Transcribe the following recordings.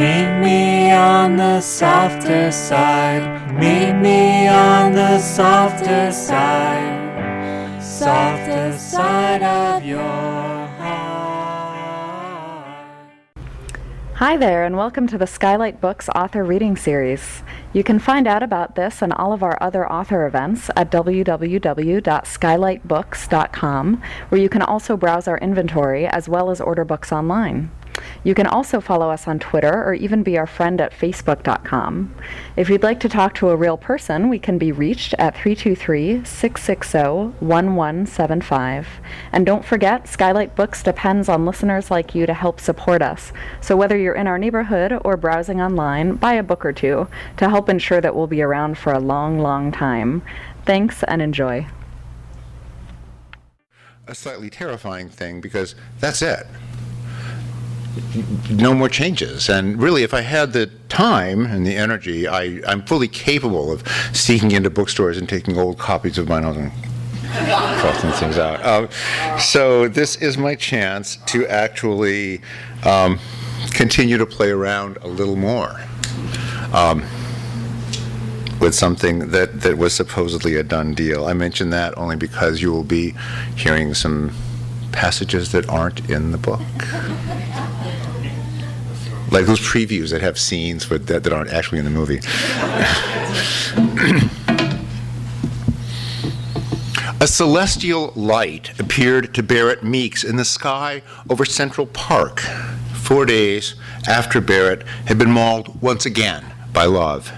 Meet me on the softer side. Meet me on the softer side. Softer side of your heart. Hi there, and welcome to the Skylight Books author reading series. You can find out about this and all of our other author events at www.skylightbooks.com, where you can also browse our inventory as well as order books online. You can also follow us on Twitter or even be our friend at facebook.com. If you'd like to talk to a real person, we can be reached at 323-660-1175. And don't forget, Skylight Books depends on listeners like you to help support us. So whether you're in our neighborhood or browsing online, buy a book or two to help ensure that we'll be around for a long, long time. Thanks and enjoy. A slightly terrifying thing because that's it. No more changes. And really, if I had the time and the energy, I'm fully capable of sneaking into bookstores and taking old copies of mine and crossing things out. So this is my chance to actually continue to play around a little more with something that was supposedly a done deal. I mention that only because you will be hearing some passages that aren't in the book. Like those previews that have scenes that aren't actually in the movie. A celestial light appeared to Barrett Meeks in the sky over Central Park 4 days after Barrett had been mauled once again by love.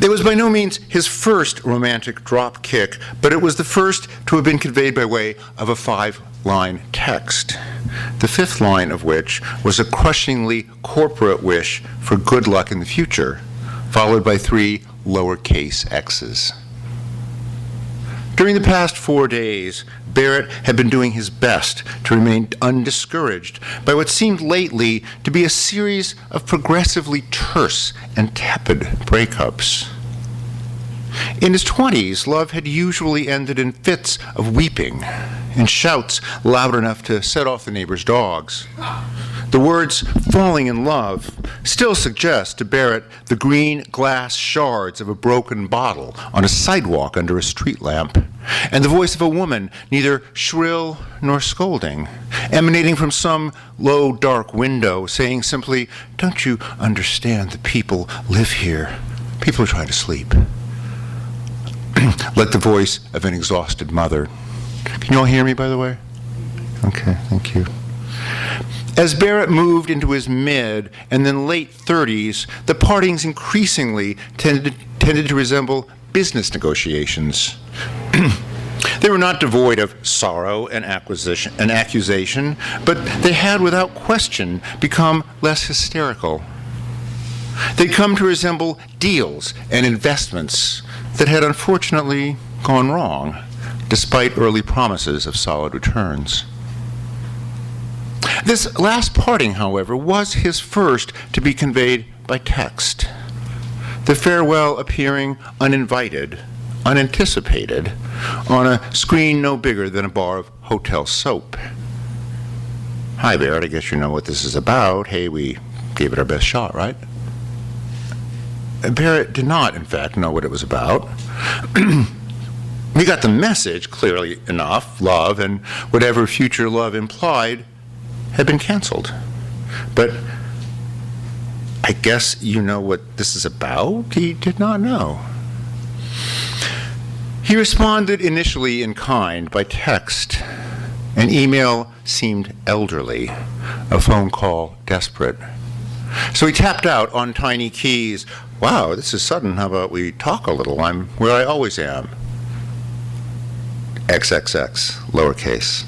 It was by no means his first romantic drop kick, but it was the first to have been conveyed by way of a 5-line text, the 5th line of which was a crushingly corporate wish for good luck in the future, followed by 3 lowercase x's. During the past 4 days, Barrett had been doing his best to remain undiscouraged by what seemed lately to be a series of progressively terse and tepid breakups. In his 20s, love had usually ended in fits of weeping and shouts loud enough to set off the neighbor's dogs. The words falling in love still suggest to Barrett the green glass shards of a broken bottle on a sidewalk under a street lamp, and the voice of a woman, neither shrill nor scolding, emanating from some low, dark window, saying simply, "Don't you understand that people live here? People are trying to sleep." Like the voice of an exhausted mother. Can you all hear me, by the way? Okay, thank you. As Barrett moved into his mid and then late 30s, the partings increasingly tended to resemble business negotiations. They were not devoid of sorrow and accusation, but they had without question become less hysterical. They'd come to resemble deals and investments that had unfortunately gone wrong, despite early promises of solid returns. This last parting, however, was his first to be conveyed by text, the farewell appearing uninvited, unanticipated, on a screen no bigger than a bar of hotel soap. "Hi, Barrett, I guess you know what this is about. Hey, we gave it our best shot, right?" Barrett did not, in fact, know what it was about. He got the message clearly enough. Love and whatever future love implied had been canceled. But I guess you know what this is about? He did not know. He responded initially in kind by text. An email seemed elderly, a phone call desperate. So he tapped out on tiny keys. "Wow, this is sudden. How about we talk a little? I'm where I always am." XXX, lowercase.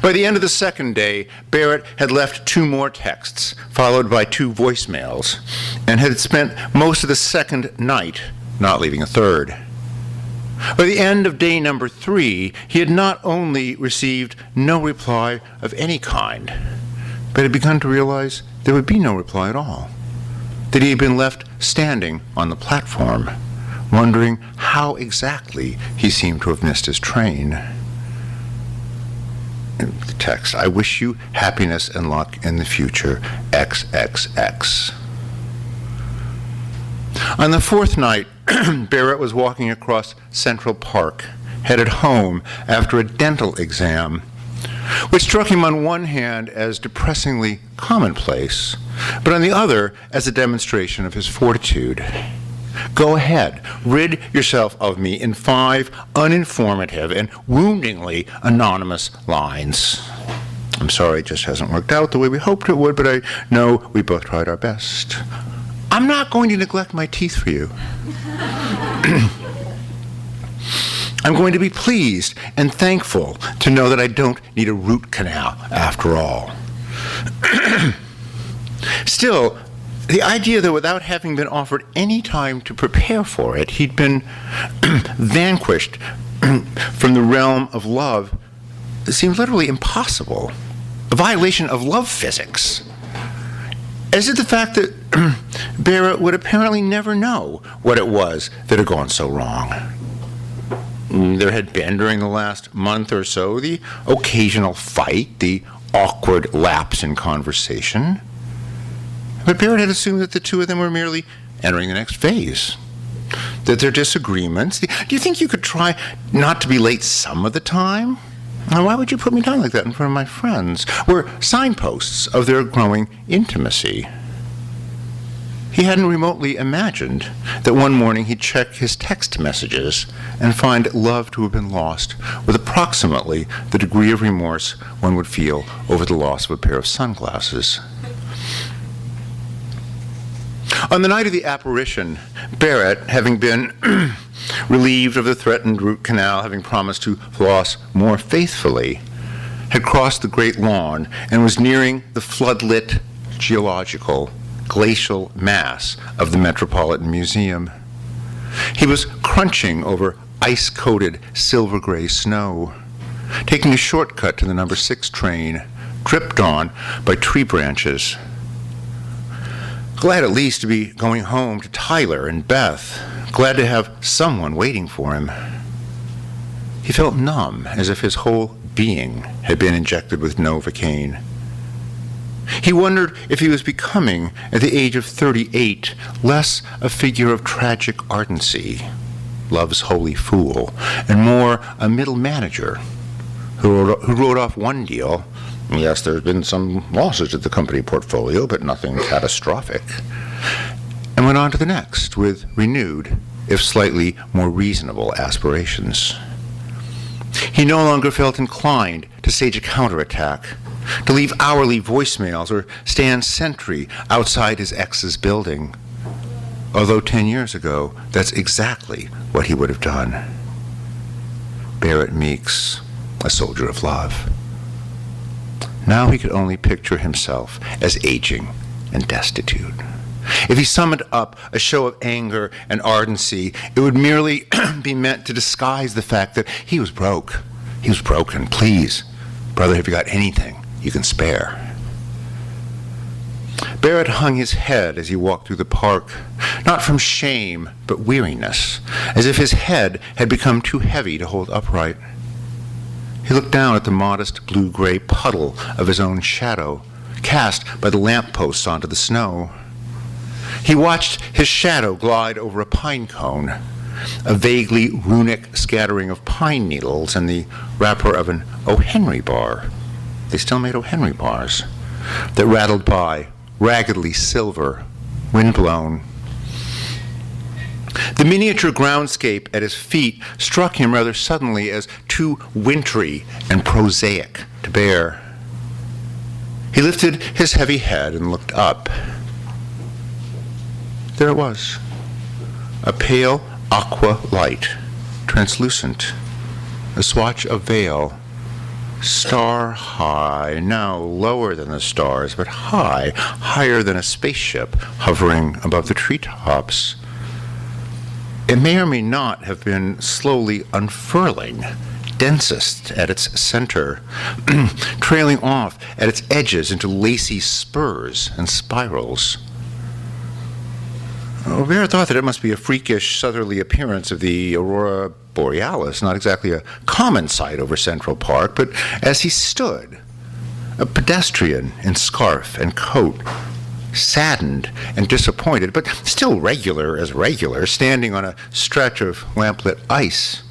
By the end of the second day, Barrett had left 2 more texts, followed by 2 voicemails, and had spent most of the second night not leaving a third. By the end of day number 3, he had not only received no reply of any kind, but had begun to realize there would be no reply at all, that he had been left standing on the platform, wondering how exactly he seemed to have missed his train. the text, I wish you happiness and luck in the future, XXX. On the fourth night, Barrett was walking across Central Park, headed home after a dental exam, which struck him on one hand as depressingly commonplace, but on the other as a demonstration of his fortitude. Go ahead, rid yourself of me in 5 uninformative and woundingly anonymous lines. I'm sorry it just hasn't worked out the way we hoped it would, but I know we both tried our best. I'm not going to neglect my teeth for you. I'm going to be pleased and thankful to know that I don't need a root canal after all. Still, the idea that without having been offered any time to prepare for it, he'd been vanquished from the realm of love seemed literally impossible, a violation of love physics. As did the fact that Barrett would apparently never know what it was that had gone so wrong. There had been, during the last month or so, the occasional fight, the awkward lapse in conversation. But Barrett had assumed that the two of them were merely entering the next phase, that their disagreements... Do you think you could try not to be late some of the time? Why would you put me down like that in front of my friends? Were signposts of their growing intimacy. He hadn't remotely imagined that one morning he'd check his text messages and find love to have been lost with approximately the degree of remorse one would feel over the loss of a pair of sunglasses. On the night of the apparition, Barrett, having been relieved of the threatened root canal, having promised to floss more faithfully, had crossed the great lawn and was nearing the floodlit geological glacial mass of the Metropolitan Museum. He was crunching over ice-coated silver-gray snow, taking a shortcut to the number 6 train, dripped on by tree branches. Glad at least to be going home to Tyler and Beth, glad to have someone waiting for him. He felt numb, as if his whole being had been injected with Novocaine. He wondered if he was becoming, at the age of 38, less a figure of tragic ardency, love's holy fool, and more a middle manager who wrote off one deal. Yes, there have been some losses to the company portfolio, but nothing catastrophic, and went on to the next with renewed, if slightly more reasonable, aspirations. He no longer felt inclined to stage a counterattack, to leave hourly voicemails or stand sentry outside his ex's building, although 10 years ago, that's exactly what he would have done. Barrett Meeks, a soldier of love. Now he could only picture himself as aging and destitute. If he summoned up a show of anger and ardency, it would merely be meant to disguise the fact that he was broke. He was broken. Please, brother, have you got anything you can spare? Barrett hung his head as he walked through the park, not from shame, but weariness, as if his head had become too heavy to hold upright. He looked down at the modest blue-gray puddle of his own shadow, cast by the lampposts onto the snow. He watched his shadow glide over a pine cone, a vaguely runic scattering of pine needles and the wrapper of an O. Henry bar. They still made O. Henry bars that rattled by, raggedly silver, windblown. The miniature groundscape at his feet struck him rather suddenly as too wintry and prosaic to bear. He lifted his heavy head and looked up. There it was, a pale aqua light, translucent, a swatch of veil, star high, now lower than the stars, but higher than a spaceship hovering above the treetops. It may or may not have been slowly unfurling, densest at its center, trailing off at its edges into lacy spurs and spirals. Barrett thought that it must be a freakish southerly appearance of the aurora borealis, not exactly a common sight over Central Park, but as he stood, a pedestrian in scarf and coat, saddened and disappointed, but still regular as regular, standing on a stretch of lamplit ice.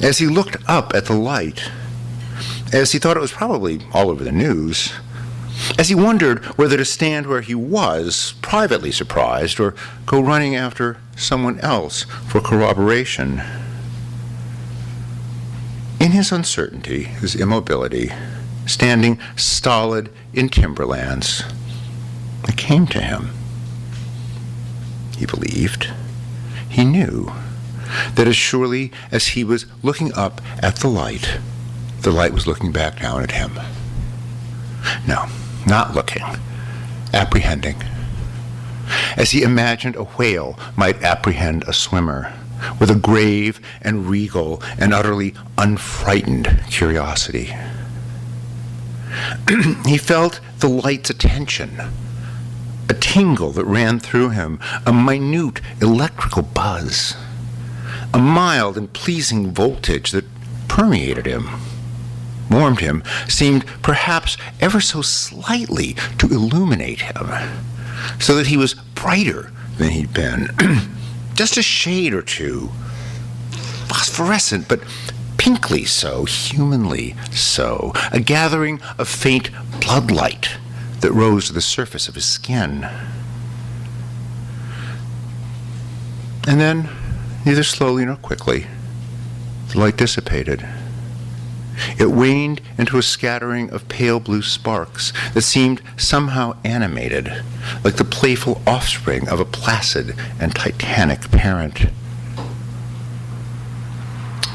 As he looked up at the light, as he thought it was probably all over the news, as he wondered whether to stand where he was, privately surprised, or go running after someone else for corroboration. In his uncertainty, his immobility, standing stolid in timberlands, it came to him. He believed, he knew, that as surely as he was looking up at the light was looking back down at him. No, not looking, apprehending. As he imagined a whale might apprehend a swimmer, with a grave and regal and utterly unfrightened curiosity. He felt the light's attention, a tingle that ran through him, a minute electrical buzz, a mild and pleasing voltage that permeated him, warmed him, seemed perhaps ever so slightly to illuminate him, so that he was brighter than he'd been, just a shade or two, phosphorescent, but pinkly so, humanly so, a gathering of faint blood light that rose to the surface of his skin. And then, neither slowly nor quickly, the light dissipated. It waned into a scattering of pale blue sparks that seemed somehow animated, like the playful offspring of a placid and titanic parent.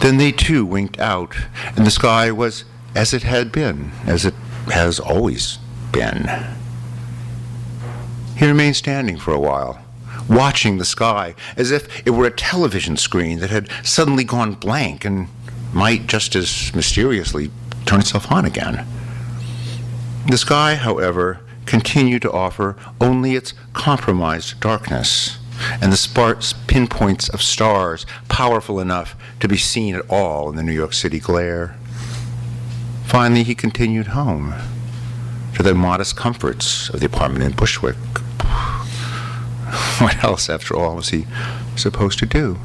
Then they too winked out, and the sky was as it had been, as it has always been. He remained standing for a while, watching the sky as if it were a television screen that had suddenly gone blank and might just as mysteriously turn itself on again. The sky, however, continued to offer only its compromised darkness, and the sparse pinpoints of stars powerful enough to be seen at all in the New York City glare. Finally, he continued home, to the modest comforts of the apartment in Bushwick. What else, after all, was he supposed to do?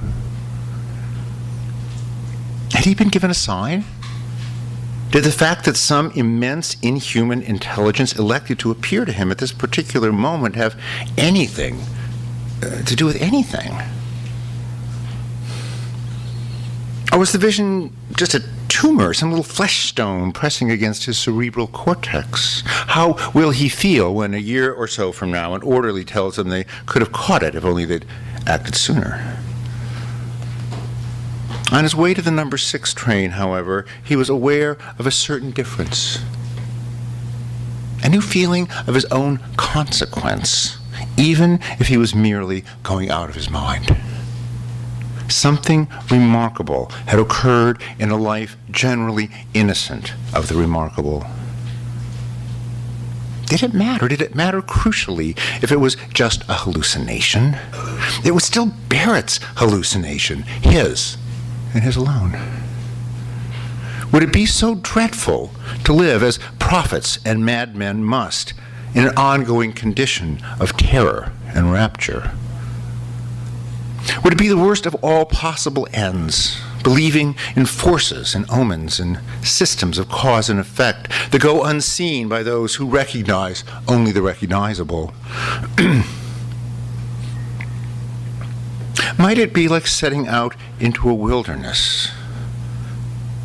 Had he been given a sign? Did the fact that some immense inhuman intelligence elected to appear to him at this particular moment have anything to do with anything? Or was the vision just a tumor, some little flesh stone pressing against his cerebral cortex? How will he feel when a year or so from now an orderly tells him they could have caught it if only they'd acted sooner? On his way to the number 6 train, however, he was aware of a certain difference. A new feeling of his own consequence, even if he was merely going out of his mind. Something remarkable had occurred in a life generally innocent of the remarkable. Did it matter? Did it matter crucially if it was just a hallucination? It was still Barrett's hallucination, his, and his alone. Would it be so dreadful to live as prophets and madmen must, in an ongoing condition of terror and rapture? Would it be the worst of all possible ends, believing in forces and omens and systems of cause and effect that go unseen by those who recognize only the recognizable? Might it be like setting out into a wilderness,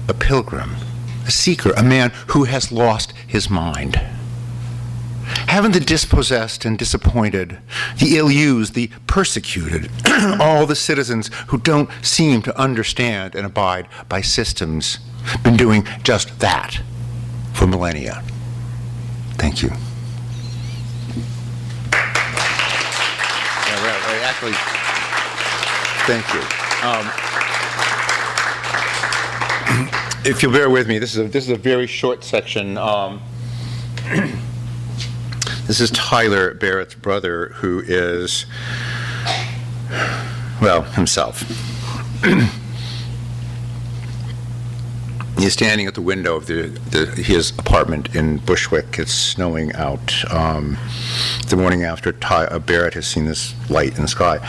a pilgrim, a seeker, a man who has lost his mind? Haven't the dispossessed and disappointed, the ill-used, the persecuted, all the citizens who don't seem to understand and abide by systems, been doing just that for millennia? Thank you. Actually, thank you. If you'll bear with me, this is a very short section. This is Tyler, Barrett's brother, who is well, himself. He's standing at the window of his apartment in Bushwick. It's snowing out. The morning after Barrett has seen this light in the sky.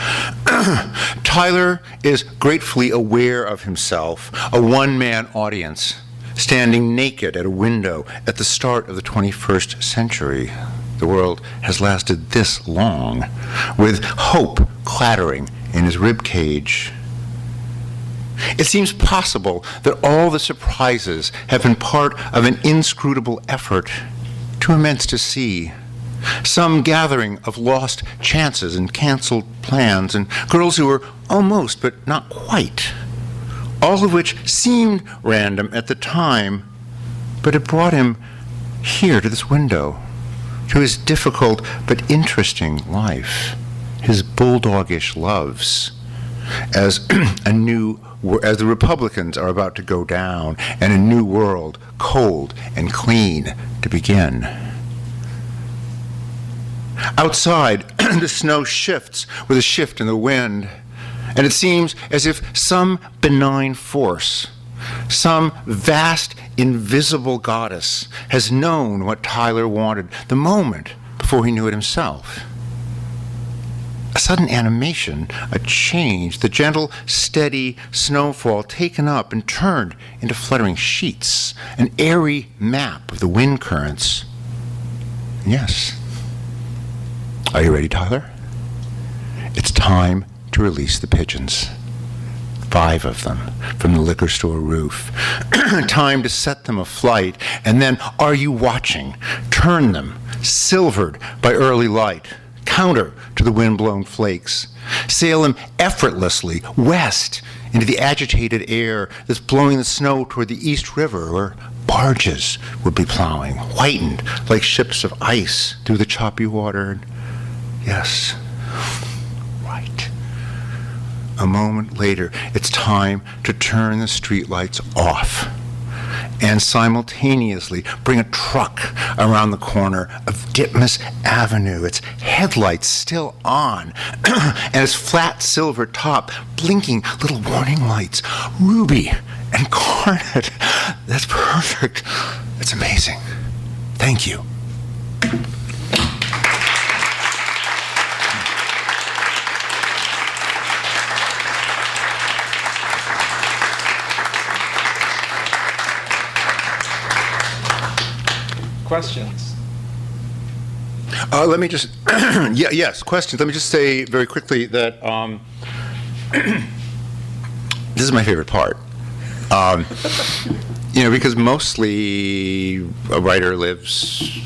Tyler is gratefully aware of himself, a one-man audience, standing naked at a window at the start of the 21st century. The world has lasted this long, with hope clattering in his rib cage. It seems possible that all the surprises have been part of an inscrutable effort, too immense to see. Some gathering of lost chances and canceled plans, and girls who were almost but not quite, all of which seemed random at the time, but it brought him here to this window, to his difficult but interesting life, his bulldogish loves, as the Republicans are about to go down and a new world, cold and clean, to begin. Outside, the snow shifts with a shift in the wind, and it seems as if some benign force, some vast, invisible goddess, has known what Tyler wanted the moment before he knew it himself. A sudden animation, a change, the gentle, steady snowfall taken up and turned into fluttering sheets, an airy map of the wind currents. Yes. Are you ready, Tyler? It's time to release the pigeons. 5 of them from the liquor store roof. Time to set them aflight, and then, are you watching? Turn them, silvered by early light, counter to the wind-blown flakes. Sail them effortlessly west into the agitated air that's blowing the snow toward the East River, where barges would be plowing, whitened like ships of ice through the choppy water. Yes, right. A moment later, it's time to turn the streetlights off and simultaneously bring a truck around the corner of Ditmas Avenue, its headlights still on, and its flat silver top blinking little warning lights, ruby and garnet. That's perfect. That's amazing. Thank you. Questions? Let me just, yes, questions. Let me just say very quickly that this is my favorite part. Because mostly a writer lives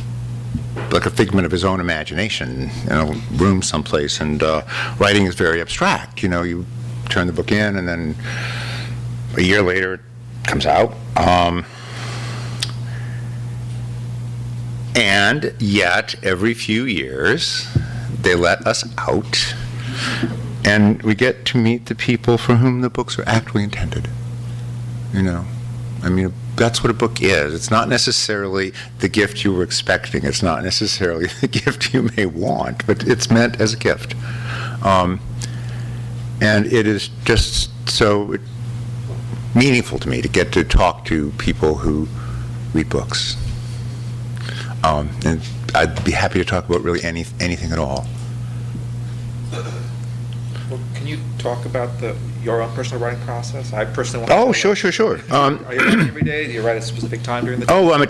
like a figment of his own imagination in a room someplace, and writing is very abstract. You turn the book in, and then a year later it comes out. And yet, every few years, they let us out, and we get to meet the people for whom the books are actually intended. That's what a book is. It's not necessarily the gift you were expecting. It's not necessarily the gift you may want, but it's meant as a gift. And it is just so meaningful to me to get to talk to people who read books. And I'd be happy to talk about really anything at all. Well, can you talk about your own personal writing process? I personally want to sure. Are you writing every day? Do you write at a specific time during the day? Oh, I'm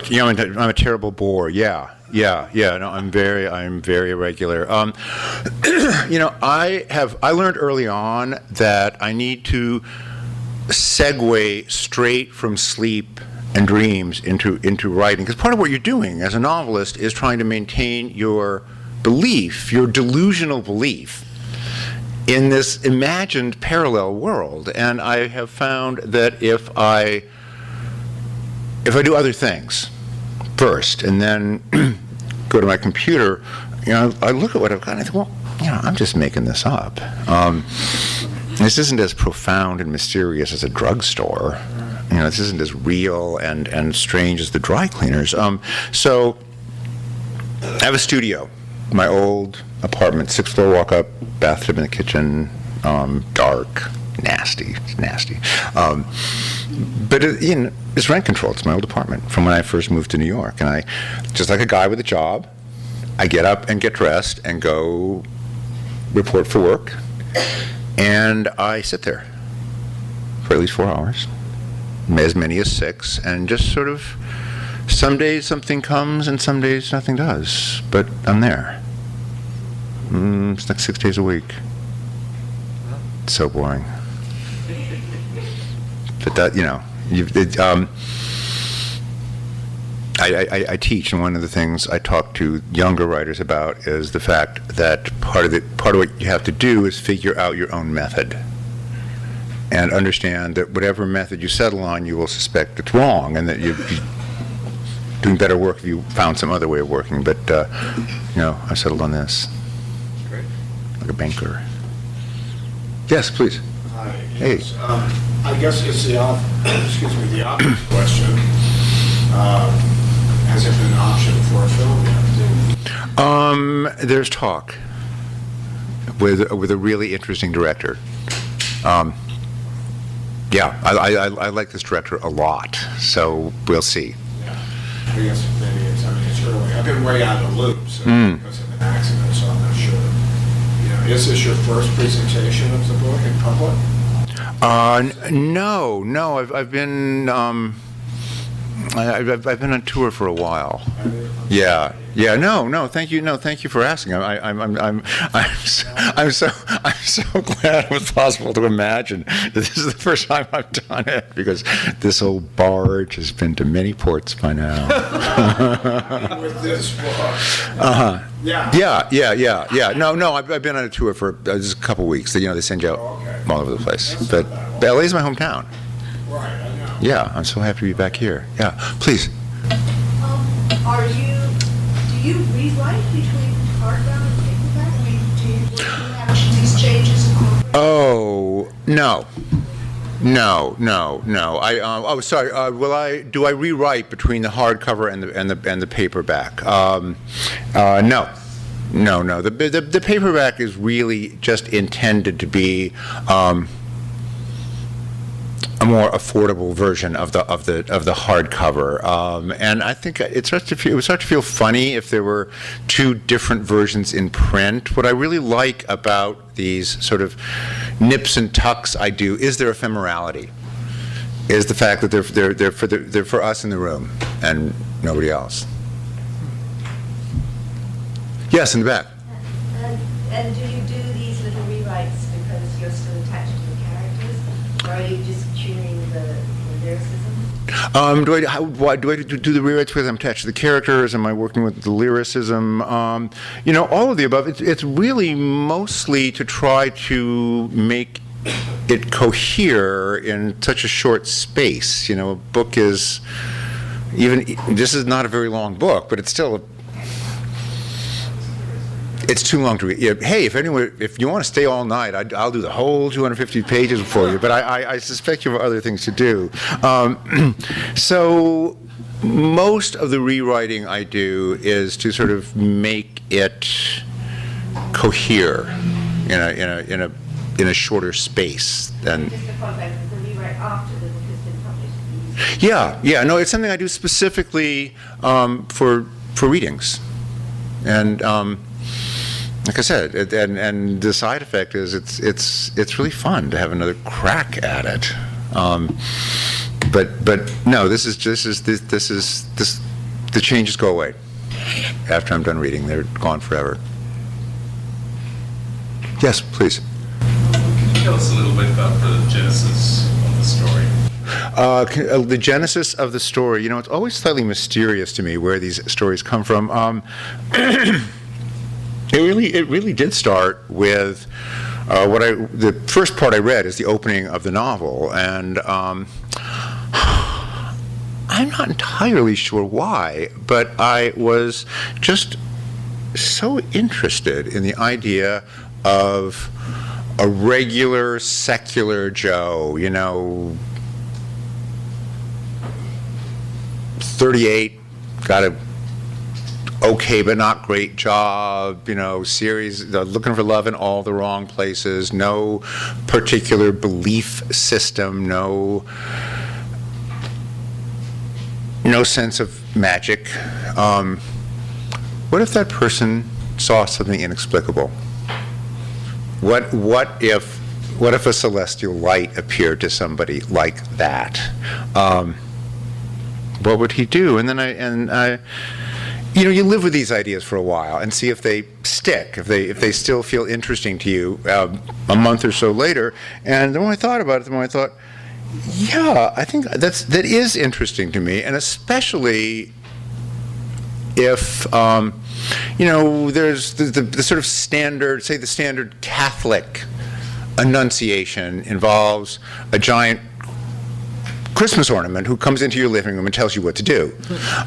a terrible bore. Yeah. No, I'm very irregular. I learned early on that I need to segue straight from sleep and dreams into writing, because part of what you're doing as a novelist is trying to maintain your belief, your delusional belief, in this imagined parallel world. And I have found that if I do other things first and then go to my computer, I look at what I've got and I think, well, I'm just making this up. This isn't as profound and mysterious as a drugstore. This isn't as real and strange as the dry cleaners. So I have a studio, my old apartment, 6th floor walk up, bathtub in the kitchen, dark, nasty. It's nasty. But it's rent controlled. It's my old apartment from when I first moved to New York. And I, just like a guy with a job, I get up and get dressed and go report for work. And I sit there for at least 4 hours, as many as 6, and just sort of, some days something comes and some days nothing does, but I'm there. It's like 6 days a week. It's so boring. But that, I teach, and one of the things I talk to younger writers about is the fact that part of what you have to do is figure out your own method, and understand that whatever method you settle on, you will suspect it's wrong, and that you're doing better work if you found some other way of working. But I settled on this. Great. Like a banker. Yes, please. Hi. Hey. Yes. I guess it's the obvious question. Has it been an option for a film yet? There's talk with a really interesting director. Yeah, I like this director a lot, so we'll see. Yeah. I guess maybe it's early. I've been way out of the loop because of an accident, so I'm not sure. Is this your first presentation of the book in public? No. I've been I've been on tour for a while. Yeah. No. Thank you for asking. I'm so glad it was possible to imagine that this is the first time I've done it, because this old barge has been to many ports by now. With this book. Yeah. No. I've been on a tour for just a couple weeks. They send you out all over the place. But LA is my hometown. Right, I know. Yeah, I'm so happy to be back here. Yeah, please. Do you rewrite between hardbound and paperback? I mean, do you have these changes incorporated? Oh, no. Sorry. Do I rewrite between the hardcover and the paperback? No. The paperback is really just intended to be a more affordable version of the hardcover, and I think it would start to feel funny if there were two different versions in print. What I really like about these sort of nips and tucks I do is their ephemerality, is the fact that they're for us in the room and nobody else. Yes, in the back. And do you do these little rewrites because you're still attached to the characters, or are you just tuning the lyricism? Do I do the rewrites because I'm attached to the characters? Am I working with the lyricism? All of the above. It's really mostly to try to make it cohere in such a short space. A book is, this is not a very long book, but it's still it's too long to read. Hey, if you want to stay all night, I'll do the whole 250 pages for you. But I suspect you have other things to do. So most of the rewriting I do is to sort of make it cohere in a shorter space. And Just to contact the rewrite after the book has been published. yeah. No, it's something I do specifically for readings, and. Like I said, and the side effect is it's really fun to have another crack at it. But no, the changes go away after I'm done reading. They're gone forever. Yes, please. Can you tell us a little bit about the genesis of the story? The genesis of the story. It's always slightly mysterious to me where these stories come from. It really did start with the first part I read is the opening of the novel, and I'm not entirely sure why, but I was just so interested in the idea of a regular secular Joe, 38, got a okay but not great job, series, looking for love in all the wrong places, no particular belief system, no sense of magic. What if that person saw something inexplicable? What if a celestial light appeared to somebody like that? What would he do? And then you live with these ideas for a while and see if they stick, if they still feel interesting to you a month or so later. And the more I thought about it, the more I thought, yeah, I think that is interesting to me, and especially if there's the sort of standard, say the standard Catholic Annunciation involves a giant Christmas ornament who comes into your living room and tells you what to do.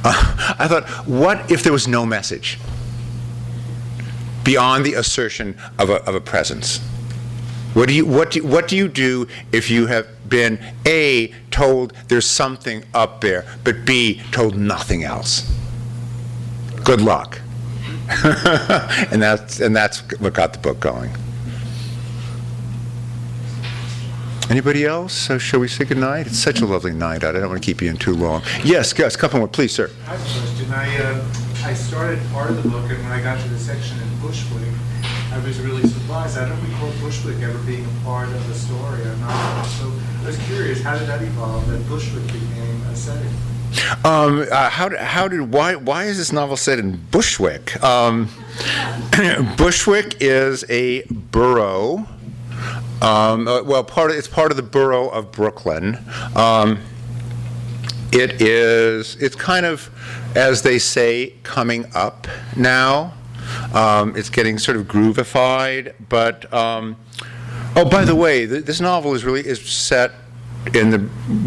I thought, what if there was no message beyond the assertion of a presence? What do you do if you have been A, told there's something up there, but B, told nothing else? Good luck. and that's what got the book going. Anybody else? So shall we say goodnight? It's such a lovely night out. I don't want to keep you in too long. Yes, a couple more, please, sir. I have a question. I started part of the book, and when I got to the section in Bushwick, I was really surprised. I don't recall Bushwick ever being a part of the story. So I was curious, how did that evolve, that Bushwick became a setting? Why is this novel set in Bushwick? Bushwick is a borough. It's part of the borough of Brooklyn. It's kind of, as they say, coming up now. It's getting sort of groovified, but by the way, this novel is set in the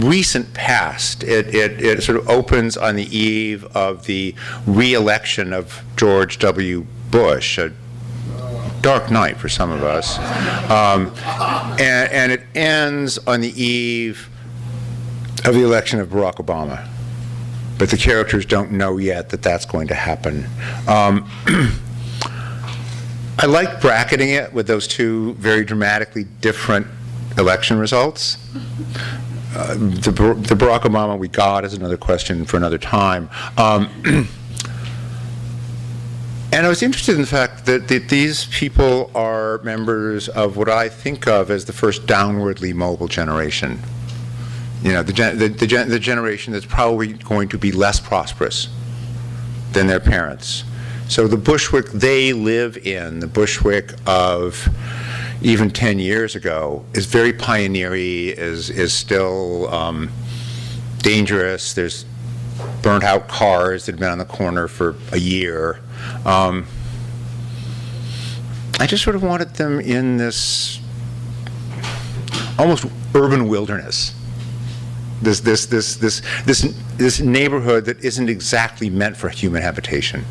recent past. It sort of opens on the eve of the re-election of George W. Bush, a dark night for some of us, and it ends on the eve of the election of Barack Obama. But the characters don't know yet that that's going to happen. I like bracketing it with those two very dramatically different election results. The Barack Obama we got is another question for another time. And I was interested in the fact that these people are members of what I think of as the first downwardly mobile generation. The generation that's probably going to be less prosperous than their parents. So the Bushwick they live in, the Bushwick of even 10 years ago, is very pioneering, is still dangerous. There's burnt out cars that have been on the corner for a year. I just sort of wanted them in this almost urban wilderness. This neighborhood that isn't exactly meant for human habitation.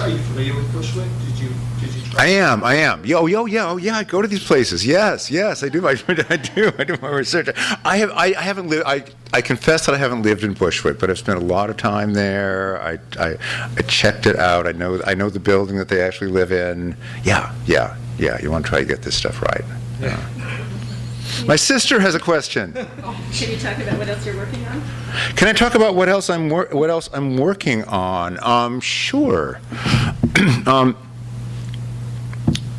Are you familiar with Bushwick? Did you try? I am. Yeah. I go to these places. Yes. I do. I do my research. I haven't lived. I confess that I haven't lived in Bushwick, but I've spent a lot of time there. I checked it out. I know the building that they actually live in. Yeah. You want to try to get this stuff right. Yeah. My sister has a question. Can you talk about what else you're working on? Can I talk about what else I'm working on? Sure.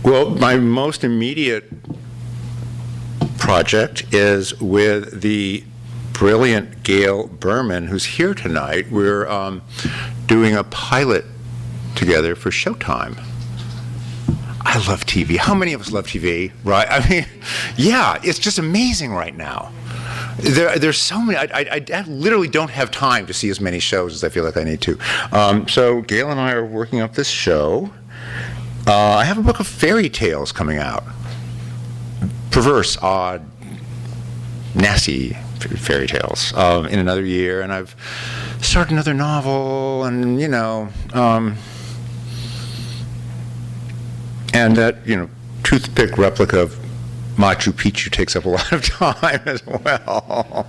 Well, my most immediate project is with the brilliant Gail Berman, who's here tonight. We're doing a pilot together for Showtime. I love TV. How many of us love TV, right? I mean, yeah, it's just amazing right now. There's so many. I literally don't have time to see as many shows as I feel like I need to. So Gail and I are working up this show. I have a book of fairy tales coming out. Perverse, odd, nasty fairy tales in another year. And I've started another novel, and and that, toothpick replica of Machu Picchu takes up a lot of time as well.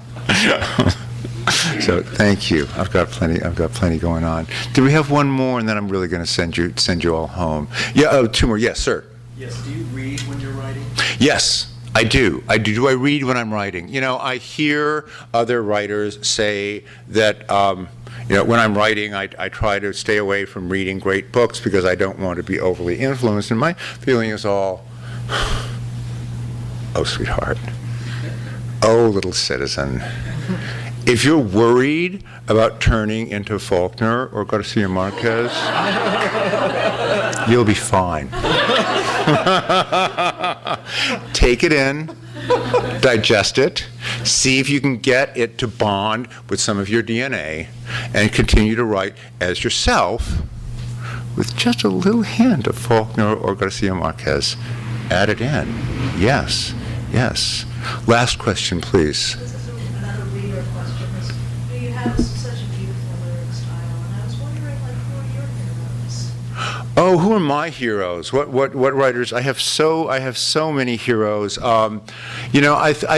So thank you. I've got plenty going on. Do we have one more, and then I'm really going to send you all home? Yeah, two more. Yes, sir. Yes. Do you read when you're writing? Yes, I do. Do I read when I'm writing? You know, I hear other writers say that, when I'm writing, I try to stay away from reading great books because I don't want to be overly influenced. And my feeling is all, oh, sweetheart. Oh, little citizen. If you're worried about turning into Faulkner or Garcia Marquez, you'll be fine. Take it in, digest it, see if you can get it to bond with some of your DNA, and continue to write as yourself with just a little hint of Faulkner or Garcia Marquez added in. Yes, yes. Last question, please. This is another reader question. You have such a beautiful lyric style, and I was wondering, who are your heroes? Oh, who are my heroes? What writers? I have so many heroes. I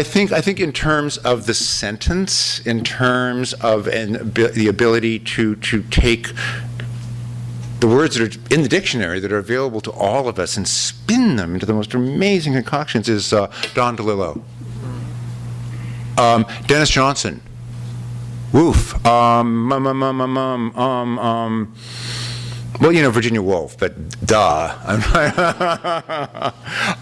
think in terms of the sentence, in terms of the ability to take the words that are in the dictionary that are available to all of us and spin them into the most amazing concoctions is Don DeLillo. Dennis Johnson. Woof. Virginia Woolf, but duh.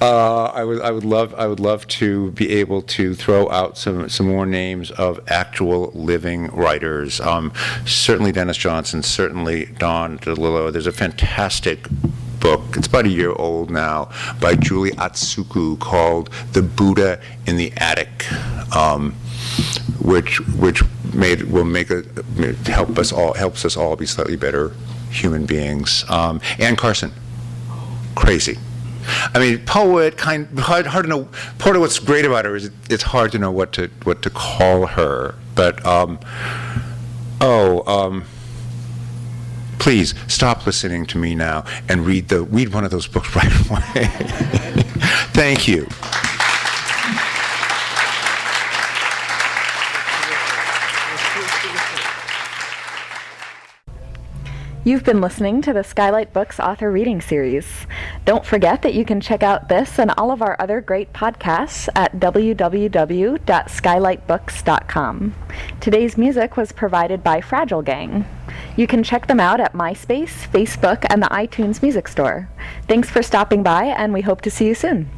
I would love to be able to throw out some more names of actual living writers. Certainly Dennis Johnson, certainly Don DeLillo. There's a fantastic book, it's about a year old now, by Julie Atsuku called The Buddha in the Attic, which helps us all be slightly better human beings. Anne Carson, crazy. I mean, poet, hard to know. Part of what's great about her is it's hard to know what to call her. But please stop listening to me now and read one of those books right away. Thank you. You've been listening to the Skylight Books author reading series. Don't forget that you can check out this and all of our other great podcasts at www.skylightbooks.com. Today's music was provided by Fragile Gang. You can check them out at MySpace, Facebook, and the iTunes Music Store. Thanks for stopping by, and we hope to see you soon.